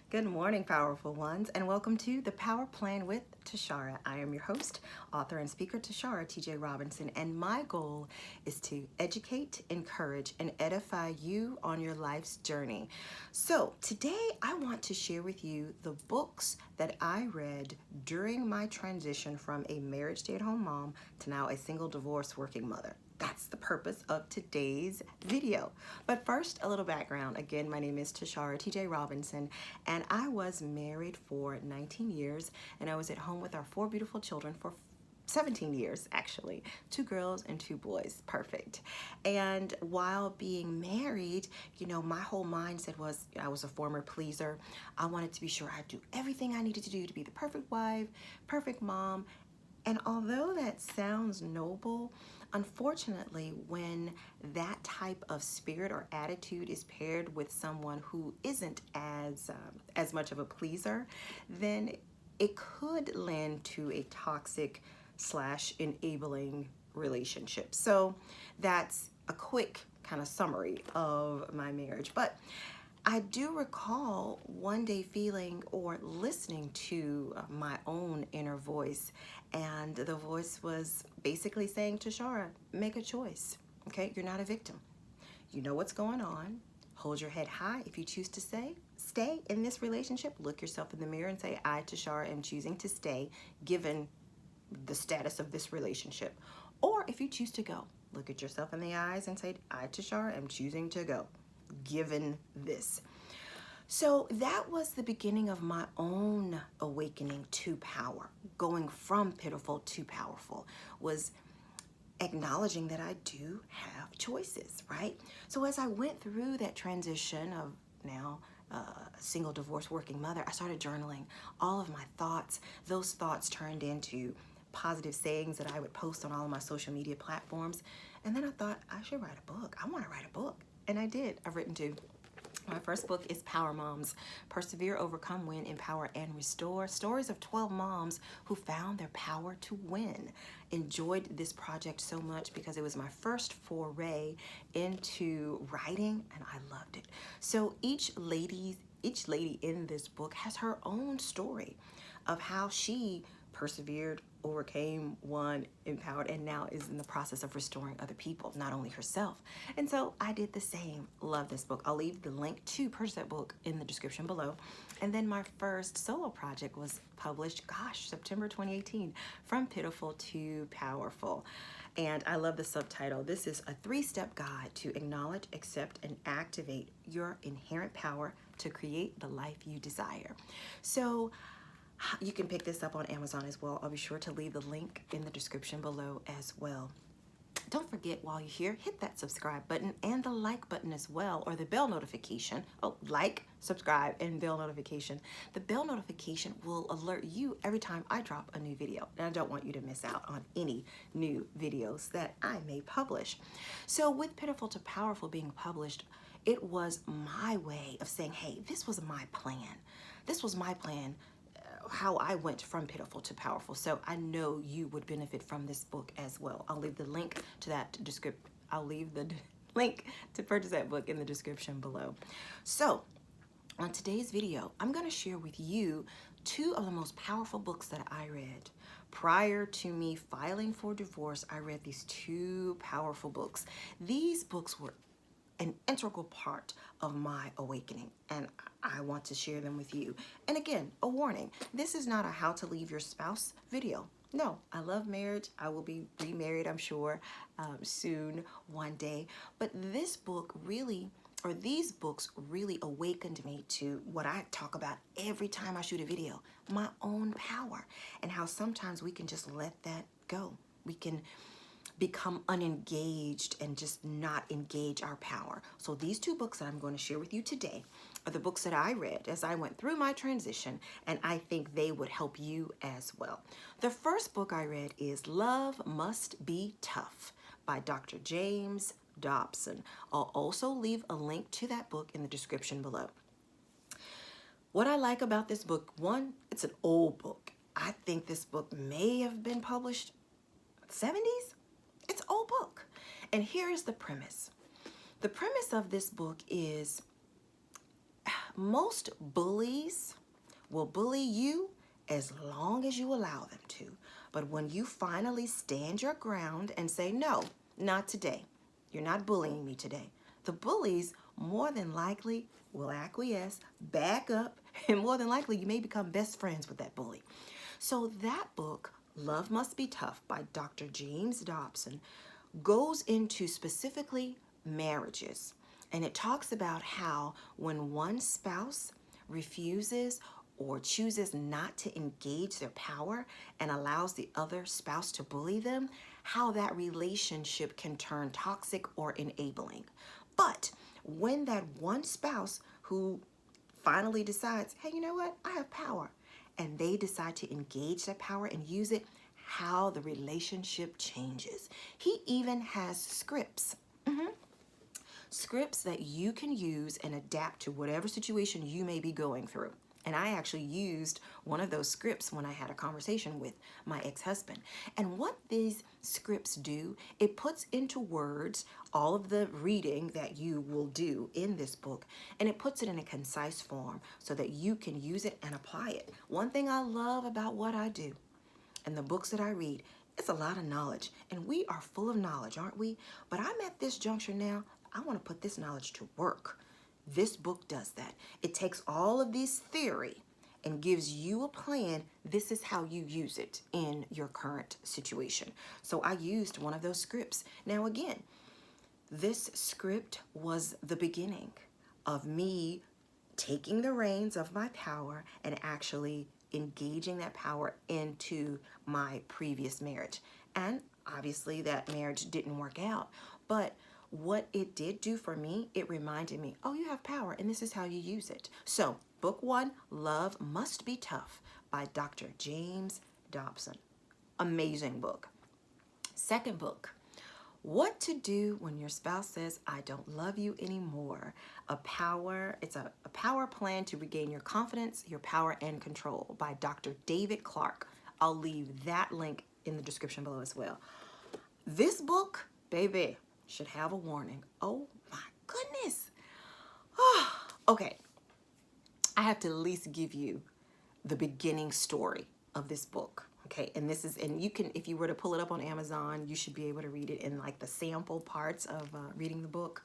Good morning, powerful ones, and welcome to the Power Plan with Tashara. I am your host, author, and speaker, Tashara TJ Robinson, and my goal is to educate, encourage, and edify you on your life's journey. So, today I want to share with you the books that I read during my transition from a married stay-at-home mom to now a single divorce working mother. That's the purpose of today's video. But first, a little background. Again, my name is Tashara TJ Robinson, and I was married for 19 years, and I was at home with our 4 beautiful children for 17 years, actually. 2 girls and 2 boys. Perfect. And while being married, my whole mindset was I was a former pleaser. I wanted to be sure I'd do everything I needed to do to be the perfect wife, perfect mom. And although that sounds noble, unfortunately, when that type of spirit or attitude is paired with someone who isn't as much of a pleaser, then it could lend to a toxic slash enabling relationship. So that's a quick kind of summary of my marriage. But I do recall one day feeling or listening to my own inner voice, and the voice was basically saying, Tashara, make a choice. Okay, you're not a victim. You know what's going on. Hold your head high. If you choose to stay in this relationship, look yourself in the mirror and say, I, Tashara, am choosing to stay given the status of this relationship. Or if you choose to go, look at yourself in the eyes and say, I, Tashara, am choosing to go given this. So that was the beginning of my own awakening to power. Going from pitiful to powerful was acknowledging that I do have choices, right? So as I went through that transition of now single divorce working mother, I started journaling all of my thoughts. Those thoughts turned into positive sayings that I would post on all of my social media platforms. And then I thought, I should write a book. I want to write a book. And I did. I've written 2. My first book is Power Moms, Persevere, Overcome, Win, Empower, and Restore. Stories of 12 moms who found their power to win. Enjoyed this project so much because it was my first foray into writing, and I loved it. So each lady in this book has her own story of how she persevered, overcame, won, empowered, and now is in the process of restoring other people, not only herself. And so I did the same. Love this book. I'll leave the link to purchase that book in the description below. And then my first solo project was published, September 2018, From Pitiful to Powerful. And I love the subtitle. This is a 3-step guide to acknowledge, accept, and activate your inherent power to create the life you desire. So you can pick this up on Amazon as well. I'll be sure to leave the link in the description below as well. Don't forget, while you're here, hit that subscribe button and the like button as well, or the bell notification. Like, subscribe, and bell notification. The bell notification will alert you every time I drop a new video. And I don't want you to miss out on any new videos that I may publish. So with Pitiful to Powerful being published, it was my way of saying, hey, this was my plan. This was my plan, how I went from pitiful to powerful. So I know you would benefit from this book as well. I'll leave the link to that link to purchase that book in the description below. So on today's video, I'm going to share with you 2 of the most powerful books that I read. Prior to me filing for divorce, I read these 2 powerful books. These books were an integral part of my awakening, and I want to share them with you. And again, a warning, this is not a how to leave your spouse video. No, I love marriage. I will be remarried, I'm sure, soon, one day. But this book really, or these books really awakened me to what I talk about every time I shoot a video, my own power, and how sometimes we can just let that go. We can become unengaged and just not engage our power. So these 2 books that I'm going to share with you today are the books that I read as I went through my transition, and I think they would help you as well. The first book I read is Love Must Be Tough by Dr. James Dobson. I'll also leave a link to that book in the description below. What I like about this book, one, it's an old book. I think this book may have been published 70s. It's an old book. And here is the premise. The premise of this book is Most bullies will bully you as long as you allow them to. But when you finally stand your ground and say, no, not today. You're not bullying me today. The bullies more than likely will acquiesce, back up, and more than likely you may become best friends with that bully. So that book, Love Must Be Tough by Dr. James Dobson, goes into specifically marriages. And it talks about how when one spouse refuses or chooses not to engage their power and allows the other spouse to bully them, how that relationship can turn toxic or enabling. But when that one spouse who finally decides, hey, you know what? I have power, and they decide to engage that power and use it, how the relationship changes. He even has scripts. Scripts that you can use and adapt to whatever situation you may be going through. And I actually used one of those scripts when I had a conversation with my ex-husband. And what these scripts do, it puts into words all of the reading that you will do in this book, and it puts it in a concise form so that you can use it and apply it. One thing I love about what I do and the books that I read, it's a lot of knowledge. And we are full of knowledge, aren't we? But I'm at this juncture now, I want to put this knowledge to work. This book does that. It takes all of this theory and gives you a plan. This is how you use it in your current situation. So I used one of those scripts. Now again, this script was the beginning of me taking the reins of my power and actually engaging that power into my previous marriage. And obviously that marriage didn't work out, but what it did do for me, it reminded me, oh, you have power and this is how you use it. So book 1, Love Must Be Tough by Dr. James Dobson. Amazing book. Second book, What to Do When Your Spouse Says, I Don't Love You Anymore. It's a power plan to regain your confidence, your power, and control by Dr. David Clark. I'll leave that link in the description below as well. This book, baby, should have a warning. Oh my goodness. Okay. I have to at least give you the beginning story of this book. Okay. And you can, if you were to pull it up on Amazon, you should be able to read it in like the sample parts of reading the book.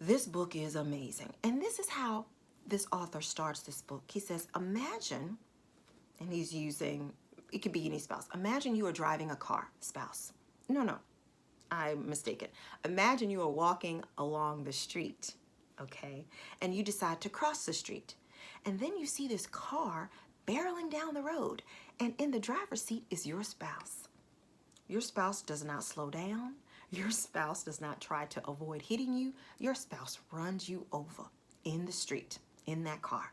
This book is amazing. And this is how this author starts this book. He says, imagine, and he's using, it could be any spouse. Imagine you are driving a car, spouse. No. I'm mistaken. Imagine you are walking along the street, okay? And you decide to cross the street. And then you see this car barreling down the road. And in the driver's seat is your spouse. Your spouse does not slow down. Your spouse does not try to avoid hitting you. Your spouse runs you over in the street, in that car.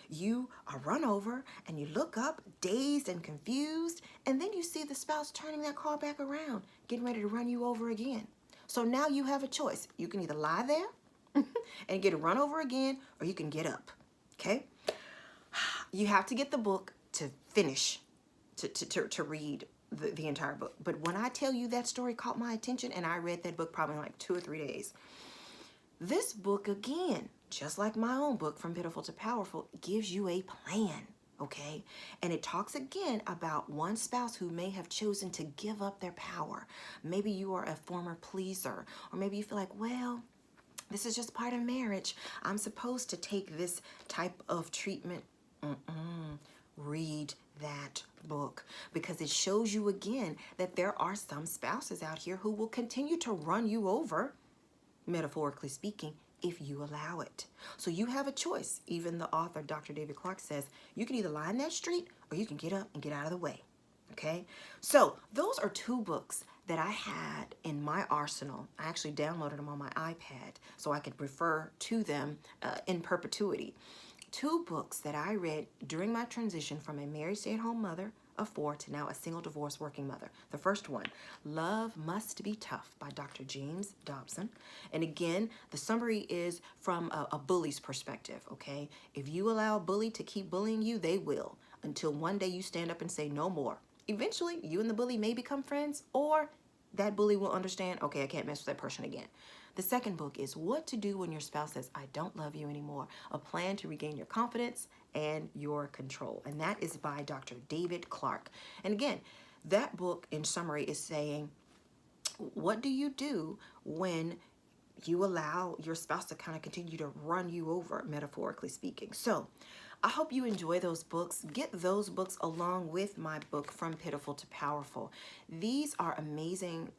You are run over and you look up dazed and confused, and then you see the spouse turning that car back around, getting ready to run you over again. So now you have a choice. You can either lie there and get run over again, or you can get up, okay? You have to get the book to finish, to read the entire book. But when I tell you that story caught my attention, and I read that book probably in like 2 or 3 days, this book again, just like my own book, From Pitiful to Powerful, gives you a plan, okay? And it talks again about one spouse who may have chosen to give up their power. Maybe you are a former pleaser, or maybe you feel like, well, this is just part of marriage. I'm supposed to take this type of treatment. Read that book, because it shows you again that there are some spouses out here who will continue to run you over, metaphorically speaking, if you allow it. So you have a choice. Even the author, Dr. David Clark, says you can either lie in that street or you can get up and get out of the way. Okay? So those are 2 books that I had in my arsenal. I actually downloaded them on my iPad so I could refer to them in perpetuity. 2 books that I read during my transition from a married stay-at-home mother of 4 to now a single divorced working mother. The first one, Love Must Be Tough by Dr. James Dobson. And again, the summary is from a bully's perspective, okay? If you allow a bully to keep bullying you, they will, until one day you stand up and say no more. Eventually, you and the bully may become friends, or that bully will understand, okay, I can't mess with that person again. The second book is What to Do When Your Spouse Says, I Don't Love You Anymore, a plan to regain your confidence and your control. And that is by Dr. David Clark. And again, that book in summary is saying, what do you do when you allow your spouse to kind of continue to run you over, metaphorically speaking? So I hope you enjoy those books. Get those books along with my book, From Pitiful to Powerful. These are amazing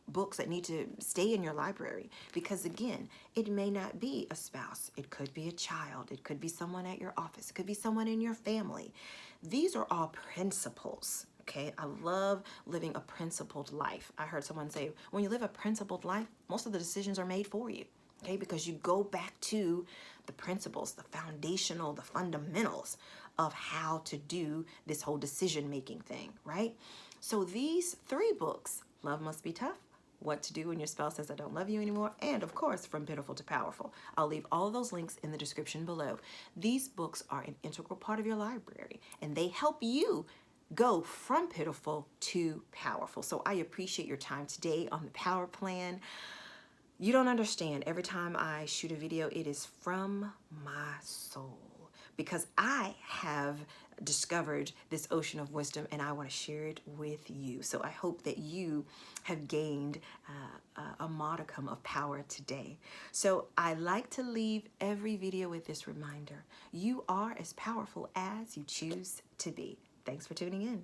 books that need to stay in your library because, again, it may not be a spouse. It could be a child. It could be someone at your office. It could be someone in your family. These are all principles. Okay, I love living a principled life. I heard someone say, when you live a principled life, most of the decisions are made for you. Okay, because you go back to the principles, the foundational, the fundamentals of how to do this whole decision-making thing, right? So these 3 books, Love Must Be Tough, What to Do When Your Spouse Says I Don't Love You Anymore, and of course, From Pitiful to Powerful. I'll leave all of those links in the description below. These books are an integral part of your library, and they help you go from pitiful to powerful. So I appreciate your time today on the Power Plan. You don't understand. Every time I shoot a video, it is from my soul because I have discovered this ocean of wisdom and I want to share it with you. So I hope that you have gained a modicum of power today. So I like to leave every video with this reminder. You are as powerful as you choose to be. Thanks for tuning in.